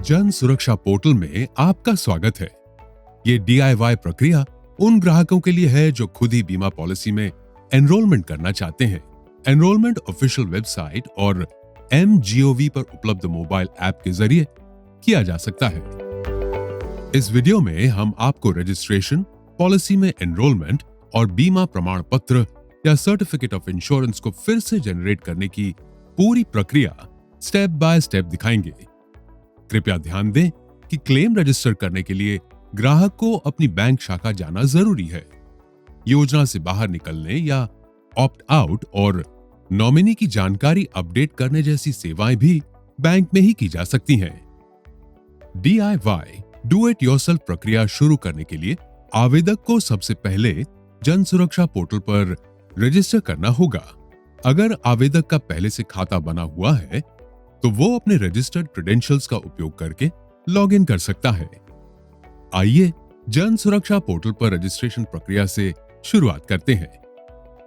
जन सुरक्षा पोर्टल में आपका स्वागत है। ये DIY प्रक्रिया उन ग्राहकों के लिए है जो खुद ही बीमा पॉलिसी में एनरोलमेंट करना चाहते हैं। एनरोलमेंट ऑफिशियल वेबसाइट और MGOV पर उपलब्ध मोबाइल ऐप के जरिए किया जा सकता है। इस वीडियो में हम आपको रजिस्ट्रेशन, पॉलिसी में एनरोलमेंट और बीमा प्रमाण पत्र या सर्टिफिकेट ऑफ इंश्योरेंस को फिर से जनरेट करने की पूरी प्रक्रिया स्टेप बाय स्टेप दिखाएंगे। कृपया ध्यान दें कि क्लेम रजिस्टर करने के लिए ग्राहक को अपनी बैंक शाखा जाना जरूरी है। योजना से बाहर निकलने या ऑप्ट आउट और नॉमिनी की जानकारी अपडेट करने जैसी सेवाएं भी बैंक में ही की जा सकती हैं। DIY डू इट योरसेल्फ प्रक्रिया शुरू करने के लिए आवेदक को सबसे पहले जन सुरक्षा पोर्टल पर रजिस्टर करना होगा। अगर आवेदक का पहले से खाता बना हुआ है तो वो अपने रजिस्टर्ड क्रेडेंशियल्स का उपयोग करके लॉगिन कर सकता है। आइए जन सुरक्षा पोर्टल पर रजिस्ट्रेशन प्रक्रिया से शुरुआत करते हैं।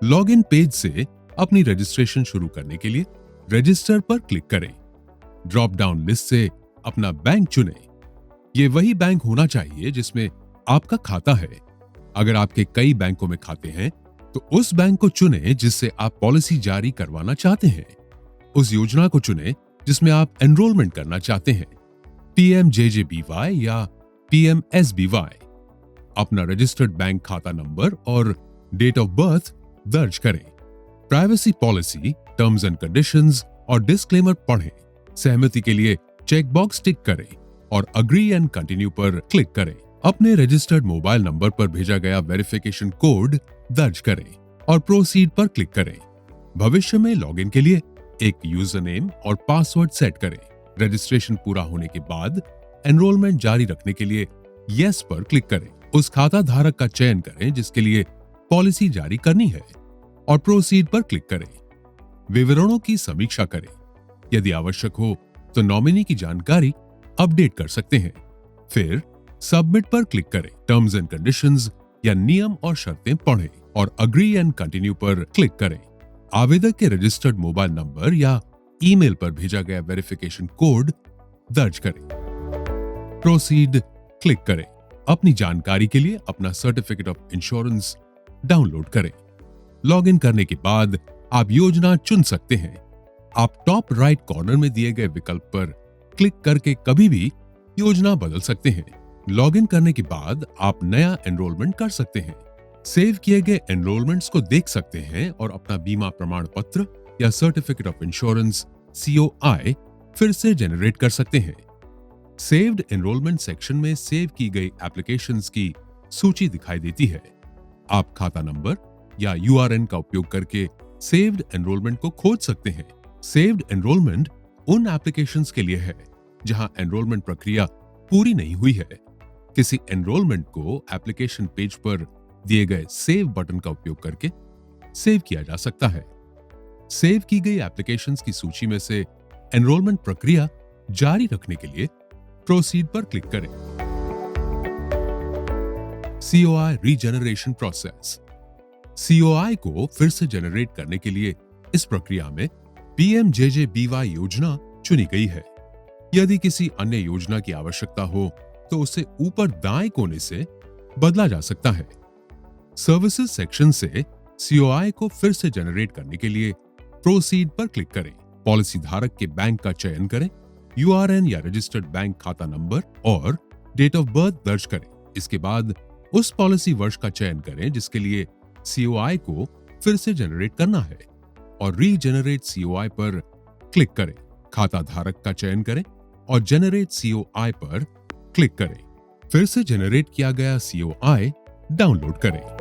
लॉगिन पेज से अपनी रजिस्ट्रेशन शुरू करने के लिए रजिस्टर पर क्लिक करें। ड्रॉप डाउन लिस्ट से अपना बैंक चुनें। ये वही बैंक होना चाहिए जिसमें आपका खाता है। अगर आपके कई बैंकों में खाते हैं तो उस बैंक को चुनें जिससे आप पॉलिसी जारी करवाना चाहते हैं। उस योजना को चुनें जिसमें आप एनरोलमेंट करना चाहते हैं, PMJJBY या PMSBY। अपना रजिस्टर्ड बैंक खाता नंबर और डेट ऑफ बर्थ दर्ज करें। Privacy policy, terms and conditions और डिस्क्लेमर पढ़ें। सहमति के लिए चेक बॉक्स टिक करें और अग्री एंड कंटिन्यू पर क्लिक करें। अपने रजिस्टर्ड मोबाइल नंबर पर भेजा गया वेरिफिकेशन कोड दर्ज करें और प्रोसीड पर क्लिक करें। भविष्य में लॉगिन के लिए एक यूजर नेम और पासवर्ड सेट करें। रजिस्ट्रेशन पूरा होने के बाद एनरोलमेंट जारी रखने के लिए यस पर क्लिक करें। उस खाता धारक का चयन करें जिसके लिए पॉलिसी जारी करनी है और प्रोसीड पर क्लिक करें। विवरणों की समीक्षा करें। यदि आवश्यक हो तो नॉमिनी की जानकारी अपडेट कर सकते हैं। फिर सबमिट पर क्लिक करें। टर्म्स एंड कंडीशंस या नियम और शर्तें पढ़ें और अग्री एंड कंटिन्यू पर क्लिक करें। आवेदक के रजिस्टर्ड मोबाइल नंबर या ईमेल पर भेजा गया वेरिफिकेशन कोड दर्ज करें। प्रोसीड क्लिक करें। अपनी जानकारी के लिए अपना सर्टिफिकेट ऑफ इंश्योरेंस डाउनलोड करें। लॉगिन करने के बाद आप योजना चुन सकते हैं। आप टॉप राइट कॉर्नर में दिए गए विकल्प पर क्लिक करके कभी भी योजना बदल सकते हैं। लॉगिन करने के बाद आप नया एनरोलमेंट कर सकते हैं। सेव किए गए एनरोलमेंट्स को देख सकते हैं और अपना बीमा प्रमाण पत्र या सर्टिफिकेट ऑफ इंश्योरेंस COI फिर से जनरेट कर सकते हैं। सेव्ड एनरोलमेंट सेक्शन में सेव की गई एप्लीकेशंस की सूची दिखाई देती है। आप खाता नंबर या URN का उपयोग करके सेव्ड एनरोलमेंट को खोज सकते हैं। सेव्ड एनरोलमेंट उन एप्लीकेशंस के लिए है जहां एनरोलमेंट प्रक्रिया पूरी नहीं हुई है। किसी एनरोलमेंट को एप्लीकेशन पेज पर दिए गए सेव बटन का उपयोग करके सेव किया जा सकता है। सेव की गई एप्लीकेशंस की सूची में से एनरोलमेंट प्रक्रिया जारी रखने के लिए प्रोसीड पर क्लिक करें। COI regeneration process. COI को फिर से जनरेट करने के लिए इस प्रक्रिया में PMJJBY योजना चुनी गई है। यदि किसी अन्य योजना की आवश्यकता हो तो उसे ऊपर दाएं कोने से बदला जा सकता है। सर्विसेज सेक्शन से COI को फिर से जनरेट करने के लिए प्रोसीड पर क्लिक करें। पॉलिसी धारक के बैंक का चयन करें। URN या रजिस्टर्ड बैंक खाता नंबर और डेट ऑफ बर्थ दर्ज करें। इसके बाद उस पॉलिसी वर्ष का चयन करें जिसके लिए COI को फिर से जनरेट करना है और रीजनरेट COI पर क्लिक करें। खाता धारक का चयन करें और जनरेट COI पर क्लिक करें। फिर से जनरेट किया गया COI डाउनलोड करें।